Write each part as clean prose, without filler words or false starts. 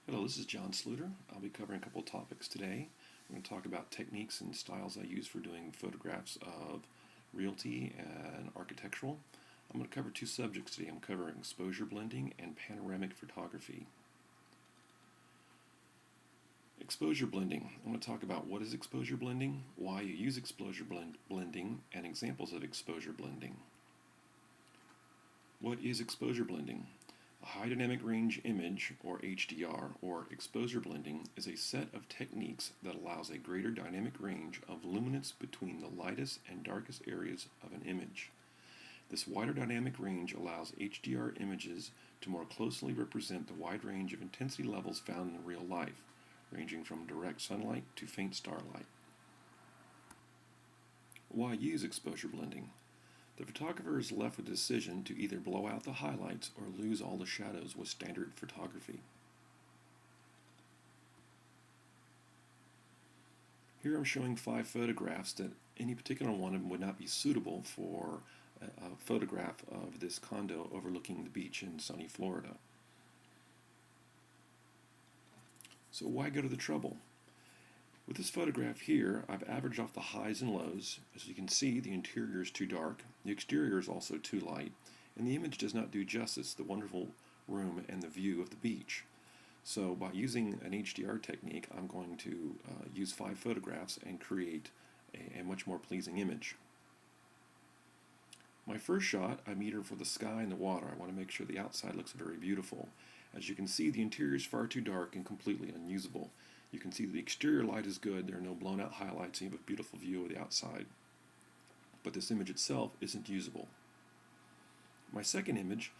Hello, this is John Sluter. I'll be covering a couple of topics today. I'm going to talk about techniques and styles I use for doing photographs of realty and architectural. I'm going to cover two subjects today. I'm covering exposure blending and panoramic photography. Exposure blending. I'm going to talk about what is exposure blending, why you use exposure blending, and examples of exposure blending. What is exposure blending? A high dynamic range image, or HDR, or exposure blending, is a set of techniques that allows a greater dynamic range of luminance between the lightest and darkest areas of an image. This wider dynamic range allows HDR images to more closely represent the wide range of intensity levels found in real life, ranging from direct sunlight to faint starlight. Why use exposure blending? The photographer is left with the decision to either blow out the highlights or lose all the shadows with standard photography. Here I'm showing 5 photographs that any particular one of them would not be suitable for a photograph of this condo overlooking the beach in sunny Florida. So why go to the trouble? With this photograph here, I've averaged off the highs and lows. As you can see, the interior is too dark, the exterior is also too light, and the image does not do justice to the wonderful room and the view of the beach. So by using an HDR technique, I'm going to use 5 photographs and create a much more pleasing image. My first shot, I meter for the sky and the water. I want to make sure the outside looks very beautiful. As you can see, the interior is far too dark and completely unusable. You can see the exterior light is good, there are no blown out highlights, and you have a beautiful view of the outside. But this image itself isn't usable. My second image,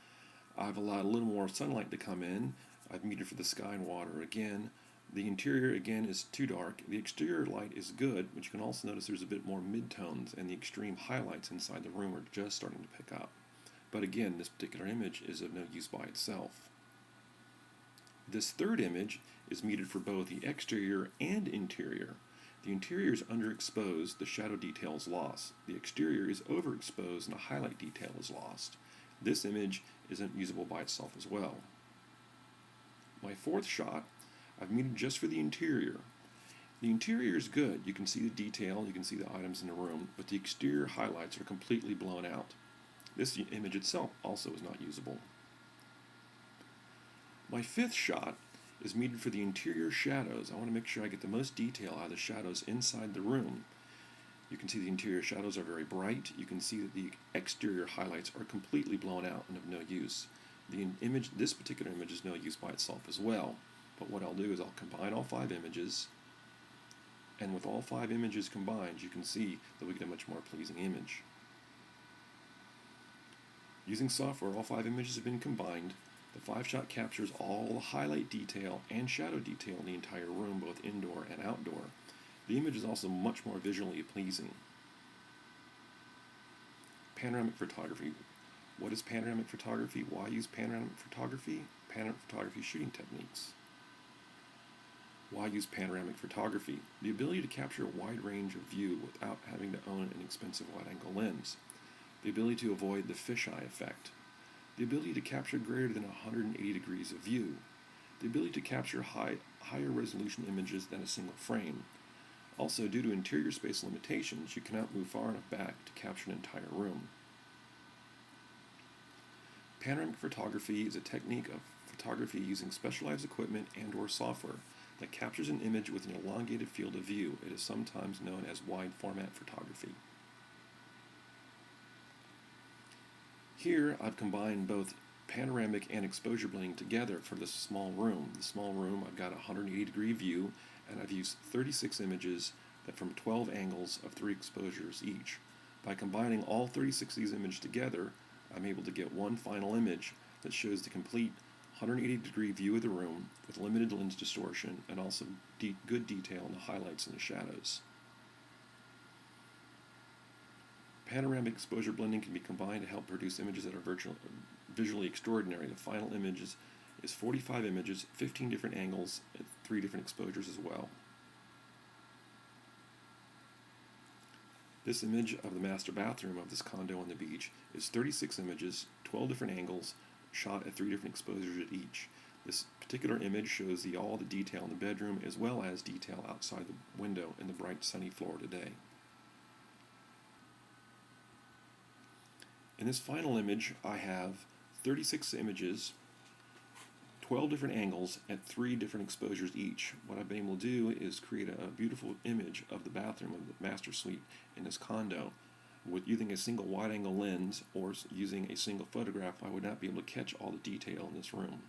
I've allowed a little more sunlight to come in. I've metered for the sky and water again. The interior again is too dark. The exterior light is good, but you can also notice there's a bit more midtones, and the extreme highlights inside the room are just starting to pick up. But again, this particular image is of no use by itself. This third image is metered for both the exterior and interior. The interior is underexposed, the shadow detail is lost. The exterior is overexposed and the highlight detail is lost. This image isn't usable by itself as well. My fourth shot, I've metered just for the interior. The interior is good. You can see the detail, you can see the items in the room, but the exterior highlights are completely blown out. This image itself also is not usable. My fifth shot is metered for the interior shadows. I want to make sure I get the most detail out of the shadows inside the room. You can see the interior shadows are very bright. You can see that the exterior highlights are completely blown out and of no use. This particular image is no use by itself as well. But what I'll do is I'll combine all 5 images, and with all 5 images combined, you can see that we get a much more pleasing image. Using software, all 5 images have been combined. The 5-shot captures all the highlight detail and shadow detail in the entire room, both indoor and outdoor. The image is also much more visually pleasing. Panoramic photography. What is panoramic photography? Why use panoramic photography? Panoramic photography shooting techniques. Why use panoramic photography? The ability to capture a wide range of view without having to own an expensive wide-angle lens. The ability to avoid the fisheye effect. The ability to capture greater than 180 degrees of view. The ability to capture higher resolution images than a single frame. Also, due to interior space limitations, you cannot move far enough back to capture an entire room. Panoramic photography is a technique of photography using specialized equipment and/or software that captures an image with an elongated field of view. It is sometimes known as wide format photography. Here I've combined both panoramic and exposure blending together for this small room. The small room, I've got a 180 degree view, and I've used 36 images that from 12 angles of 3 exposures each. By combining all 36 of these images together, I'm able to get one final image that shows the complete 180 degree view of the room with limited lens distortion and also good detail in the highlights and the shadows. Panoramic exposure blending can be combined to help produce images that are visually extraordinary. The final image is 45 images, 15 different angles, at 3 different exposures as well. This image of the master bathroom of this condo on the beach is 36 images, 12 different angles, shot at 3 different exposures at each. This particular image shows all the detail in the bedroom as well as detail outside the window in the bright sunny Florida day. In this final image, I have 36 images, 12 different angles at 3 different exposures each. What I've been able to do is create a beautiful image of the bathroom of the master suite in this condo. With using a single wide-angle lens or using a single photograph, I would not be able to catch all the detail in this room.